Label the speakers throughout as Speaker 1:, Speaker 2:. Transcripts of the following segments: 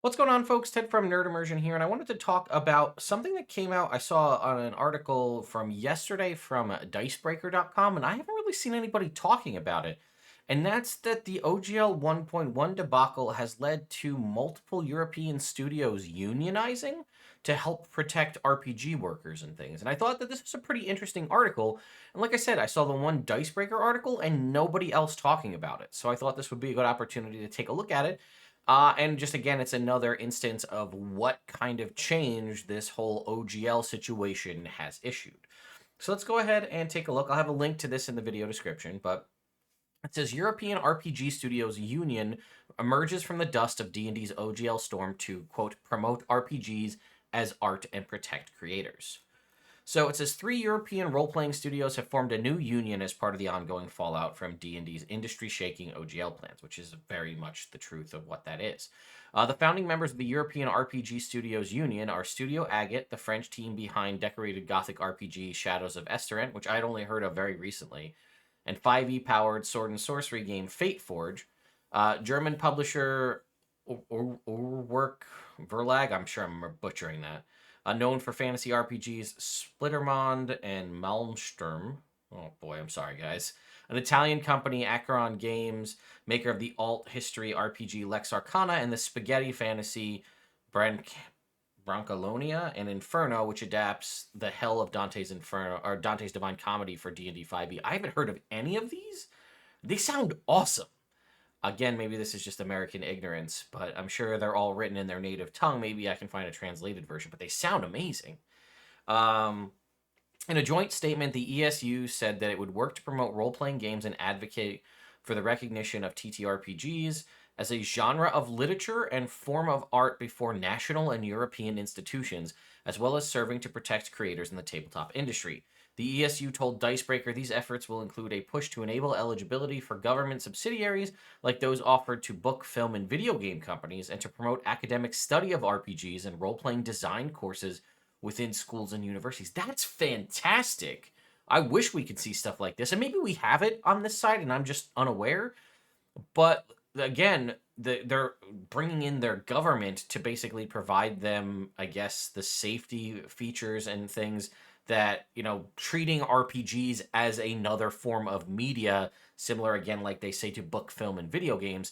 Speaker 1: What's going on, folks? Ted from Nerd Immersion here, and I wanted to talk about something that came out. I saw on an article from yesterday from dicebreaker.com, and I haven't really seen anybody talking about it. And that's that the OGL 1.1 debacle has led to multiple European studios unionizing to help protect RPG workers and things. And I thought that this was a pretty interesting article. And like I said, I saw the one Dicebreaker article and nobody else talking about it. So I thought this would be a good opportunity to take a look at it and just again, it's another instance of what kind of change this whole OGL situation has issued. So let's go ahead and take a look. I'll have a link to this in the video description, but it says European RPG Studios Union emerges from the dust of D&D's OGL storm to, quote, promote RPGs as art and protect creators. So it says 3 European role-playing studios have formed a new union as part of the ongoing fallout from D&D's industry-shaking OGL plans, which is very much the truth of what that is. The founding members of the European RPG Studios Union are Studio Agate, the French team behind decorated Gothic RPG Shadows of Esteren, which I'd only heard of very recently, and 5e-powered sword and sorcery game Fate Forge, German publisher Urwerk Verlag, I'm sure I'm butchering that, known for fantasy RPGs Splittermond and Malmsturm. Oh boy, I'm sorry, guys. An Italian company, Acheron Games, maker of the alt history RPG Lex Arcana and the spaghetti fantasy Brancalonia and Inferno, which adapts the hell of Dante's Inferno or Dante's Divine Comedy for D&D 5e. I haven't heard of any of these. They sound awesome. Again, maybe this is just American ignorance, but I'm sure they're all written in their native tongue. Maybe I can find a translated version, but they sound amazing. In a joint statement, the ESU said that it would work to promote role-playing games and advocate for the recognition of TTRPGs as a genre of literature and form of art before national and European institutions, as well as serving to protect creators in the tabletop industry. The ESU told Dicebreaker these efforts will include a push to enable eligibility for government subsidiaries like those offered to book, film, and video game companies, and to promote academic study of RPGs and role-playing design courses within schools and universities. That's fantastic. I wish we could see stuff like this. And maybe we have it on this side and I'm just unaware. But again, they're bringing in their government to basically provide them, I guess, the safety features and things that, treating RPGs as another form of media, similar again, like they say to book, film, and video games.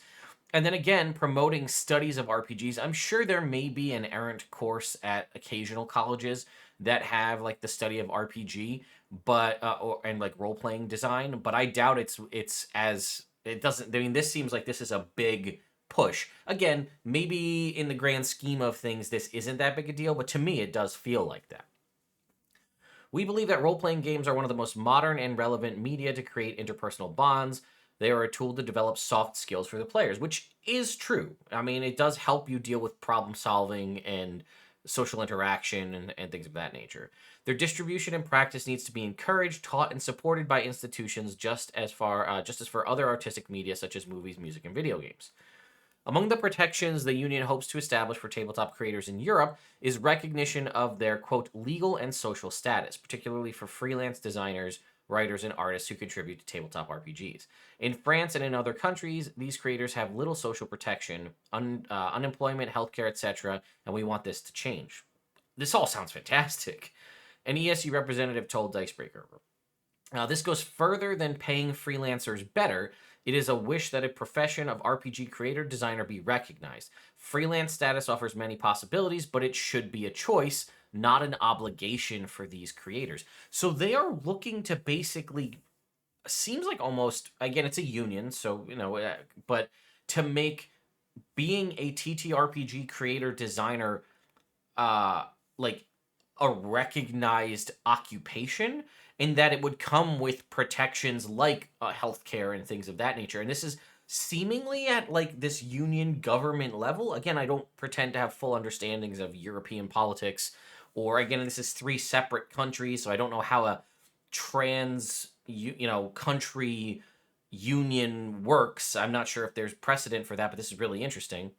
Speaker 1: And then again, promoting studies of RPGs. I'm sure there may be an errant course at occasional colleges that have like the study of RPG, but and like role playing design. But I doubt it's as it doesn't. I mean, this seems like this is a big push. Again, maybe in the grand scheme of things, this isn't that big a deal, but to me, it does feel like that. We believe that role playing games are one of the most modern and relevant media to create interpersonal bonds. They are a tool to develop soft skills for the players, which is true. I mean, it does help you deal with problem solving and social interaction and things of that nature. Their distribution and practice needs to be encouraged, taught, and supported by institutions just as for other artistic media such as movies, music, and video games. Among the protections the union hopes to establish for tabletop creators in Europe is recognition of their, quote, legal and social status, particularly for freelance designers, writers, and artists who contribute to tabletop RPGs. In France and in other countries, these creators have little social protection, unemployment, healthcare, etc., and we want this to change. This all sounds fantastic. An ESU representative told Dicebreaker. Now, this goes further than paying freelancers better. It is a wish that a profession of RPG creator designer be recognized. Freelance status offers many possibilities, but it should be a choice, not an obligation for these creators. So they are looking to basically, seems like almost, again, it's a union, so, but to make being a TTRPG creator designer like a recognized occupation, in that it would come with protections like healthcare and things of that nature. And this is seemingly at like this union government level. Again, I don't pretend to have full understandings of European politics, or again, this is 3 separate countries, so I don't know how a country union works. I'm not sure if there's precedent for that, but this is really interesting.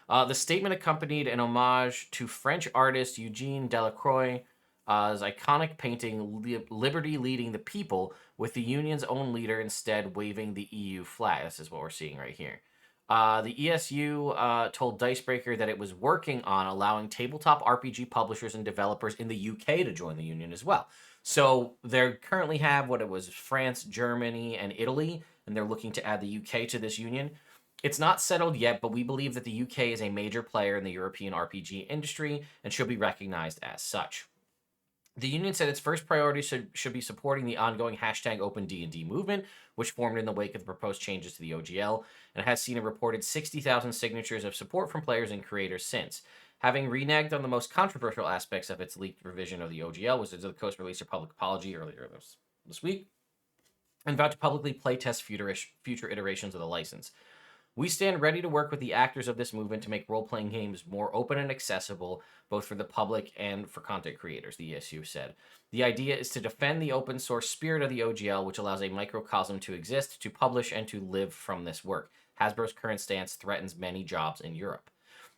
Speaker 1: The statement accompanied an homage to French artist Eugene Delacroix's iconic painting Liberty Leading the People, with the union's own leader instead waving the EU flag. This is what we're seeing right here. The ESU told Dicebreaker that it was working on allowing tabletop RPG publishers and developers in the UK to join the union as well. So they currently have what it was France, Germany, and Italy, and they're looking to add the UK to this union. It's not settled yet, but we believe that the UK is a major player in the European RPG industry and should be recognized as such. The union said its first priority should be supporting the ongoing hashtag OpenD&D movement, which formed in the wake of the proposed changes to the OGL, and has seen a reported 60,000 signatures of support from players and creators since. Having reneged on the most controversial aspects of its leaked revision of the OGL, Wizards of the Coast released a public apology earlier this week and vowed to publicly playtest future iterations of the license. We stand ready to work with the actors of this movement to make role-playing games more open and accessible, both for the public and for content creators, the ESU said. The idea is to defend the open source spirit of the OGL, which allows a microcosm to exist, to publish, and to live from this work. Hasbro's current stance threatens many jobs in Europe.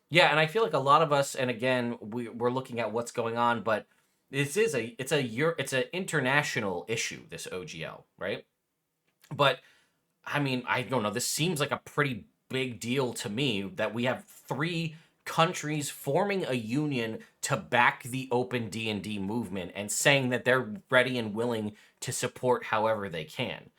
Speaker 1: Yeah, and I feel like a lot of us, and again, we're looking at what's going on, but it's an international issue, this OGL, right? But I mean, I don't know. This seems like a pretty big deal to me that we have 3 countries forming a union to back the open D&D movement and saying that they're ready and willing to support however they can.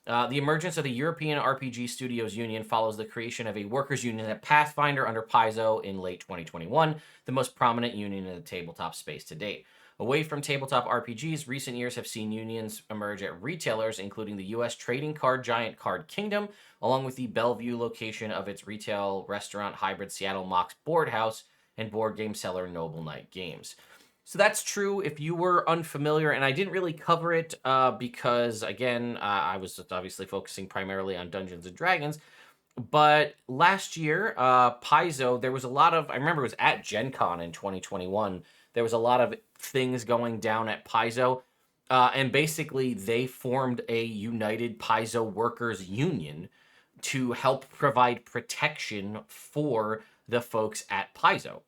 Speaker 1: The emergence of the European RPG Studios Union follows the creation of a workers' union at Pathfinder under Paizo in late 2021, the most prominent union in the tabletop space to date. Away from tabletop RPGs, recent years have seen unions emerge at retailers, including the U.S. trading card giant Card Kingdom, along with the Bellevue location of its retail restaurant hybrid Seattle Mox Board House and board game seller Noble Knight Games. So that's true if you were unfamiliar, and I didn't really cover it because, again, I was obviously focusing primarily on Dungeons and Dragons. But last year, Paizo, there was a lot of, I remember it was at Gen Con in 2021, there was a lot of things going down at Paizo. And basically, they formed a United Paizo Workers Union to help provide protection for the folks at Paizo,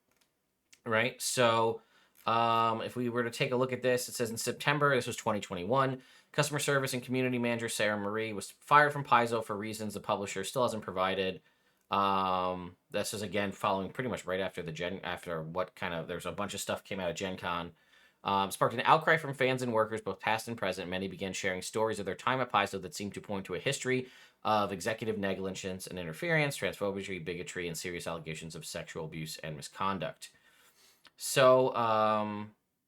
Speaker 1: right? So if we were to take a look at this, it says in September, this was 2021, customer service and community manager Sarah Marie was fired from Paizo for reasons the publisher still hasn't provided. This is again following pretty much right after there's a bunch of stuff came out of Gen Con. Sparked an outcry from fans and workers, both past and present. Many began sharing stories of their time at Paizo that seemed to point to a history of executive negligence and interference, transphobia, bigotry, and serious allegations of sexual abuse and misconduct. So,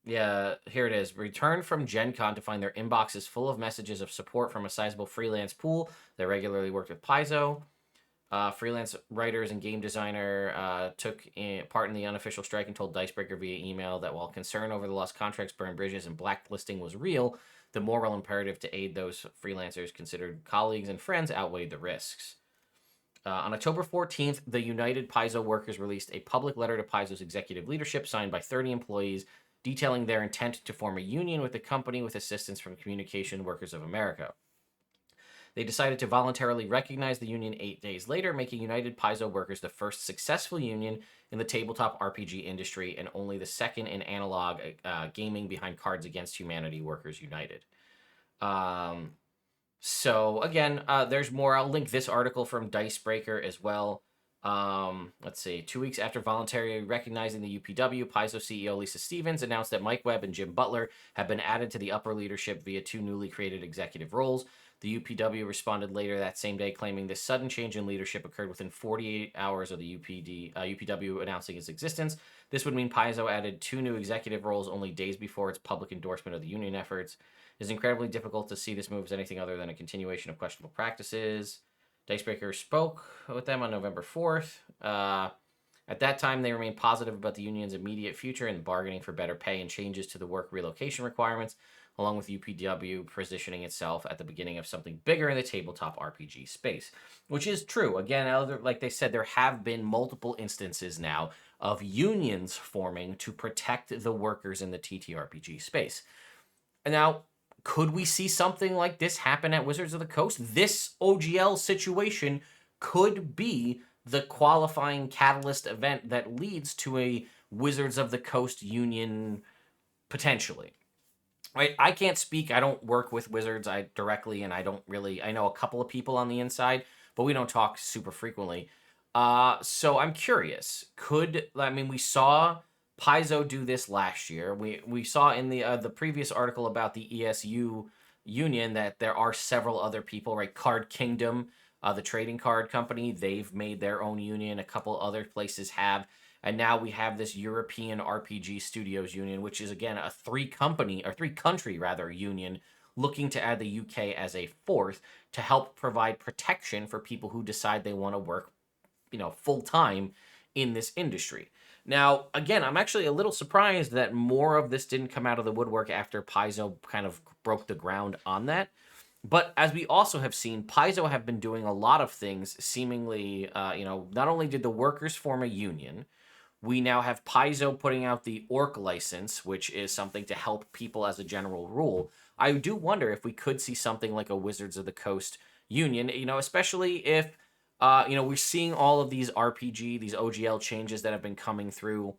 Speaker 1: yeah, here it is. Returned from Gen Con to find their inboxes full of messages of support from a sizable freelance pool that regularly worked with Paizo. Freelance writers and game designer took part in the unofficial strike and told Dicebreaker via email that while concern over the lost contracts, burned bridges, and blacklisting was real, the moral imperative to aid those freelancers considered colleagues and friends outweighed the risks. On October 14th, the United Paizo Workers released a public letter to Paizo's executive leadership signed by 30 employees detailing their intent to form a union with the company with assistance from Communication Workers of America. They decided to voluntarily recognize the union 8 days later, making United Paizo Workers the first successful union in the tabletop RPG industry and only the second in analog gaming behind Cards Against Humanity Workers United. So again, there's more. I'll link this article from Dicebreaker as well. Let's see. 2 weeks after voluntarily recognizing the UPW, Paizo CEO Lisa Stevens announced that Mike Webb and Jim Butler have been added to the upper leadership via 2 newly created executive roles. The UPW responded later that same day, claiming this sudden change in leadership occurred within 48 hours of the UPW announcing its existence. This would mean Paizo added 2 new executive roles only days before its public endorsement of the union efforts. It is incredibly difficult to see this move as anything other than a continuation of questionable practices. Dicebreaker spoke with them on November 4th. At that time, they remained positive about the union's immediate future and bargaining for better pay and changes to the work relocation requirements, along with UPW positioning itself at the beginning of something bigger in the tabletop RPG space, which is true. Again, like they said, there have been multiple instances now of unions forming to protect the workers in the TTRPG space. And now, could we see something like this happen at Wizards of the Coast? This OGL situation could be the qualifying catalyst event that leads to a Wizards of the Coast union potentially. Right? I can't speak. I don't work with Wizards directly, and I know a couple of people on the inside, but we don't talk super frequently. So I'm curious. We saw Paizo do this last year. We saw in the previous article about the ESU union that there are several other people, right? Card Kingdom, the trading card company, they've made their own union. A couple other places have. And now we have this European RPG Studios Union, which is again a three country rather union, looking to add the UK as a fourth to help provide protection for people who decide they want to work, full time in this industry. Now, again, I'm actually a little surprised that more of this didn't come out of the woodwork after Paizo kind of broke the ground on that. But as we also have seen, Paizo have been doing a lot of things seemingly, not only did the workers form a union, we now have Paizo putting out the Orc license, which is something to help people as a general rule. I do wonder if we could see something like a Wizards of the Coast union, especially if, we're seeing all of these RPG, these OGL changes that have been coming through.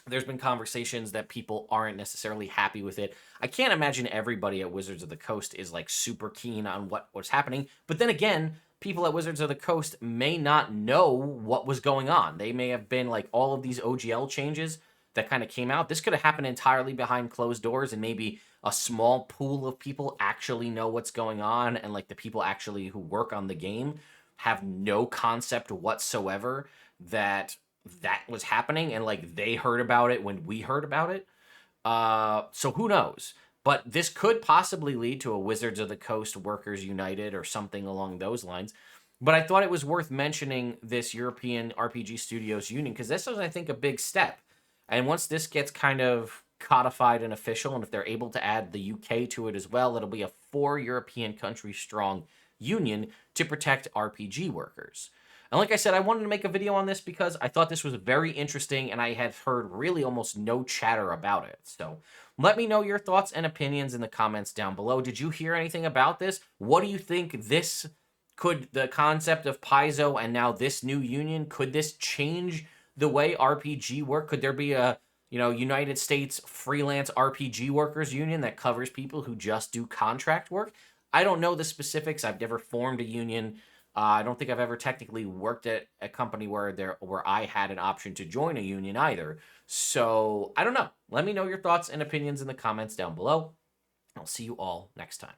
Speaker 1: There's been conversations that people aren't necessarily happy with it. I can't imagine everybody at Wizards of the Coast is like super keen on what's happening. But then again, people at Wizards of the Coast may not know what was going on. They may have been like all of these OGL changes that kind of came out. This could have happened entirely behind closed doors, and maybe a small pool of people actually know what's going on, and like the people actually who work on the game have no concept whatsoever that was happening, and like they heard about it when we heard about it. So who knows? But this could possibly lead to a Wizards of the Coast Workers United or something along those lines. But I thought it was worth mentioning this European RPG Studios Union because this was, I think, a big step. And once this gets kind of codified and official, and if they're able to add the UK to it as well, it'll be a 4 European country strong union to protect RPG workers. And like I said, I wanted to make a video on this because I thought this was very interesting and I had heard really almost no chatter about it. So let me know your thoughts and opinions in the comments down below. Did you hear anything about this? What do you think the concept of Paizo and now this new union, could this change the way RPG work? Could there be a United States freelance RPG workers union that covers people who just do contract work? I don't know the specifics. I've never formed a union. I don't think I've ever technically worked at a company where I had an option to join a union either. So I don't know. Let me know your thoughts and opinions in the comments down below. I'll see you all next time.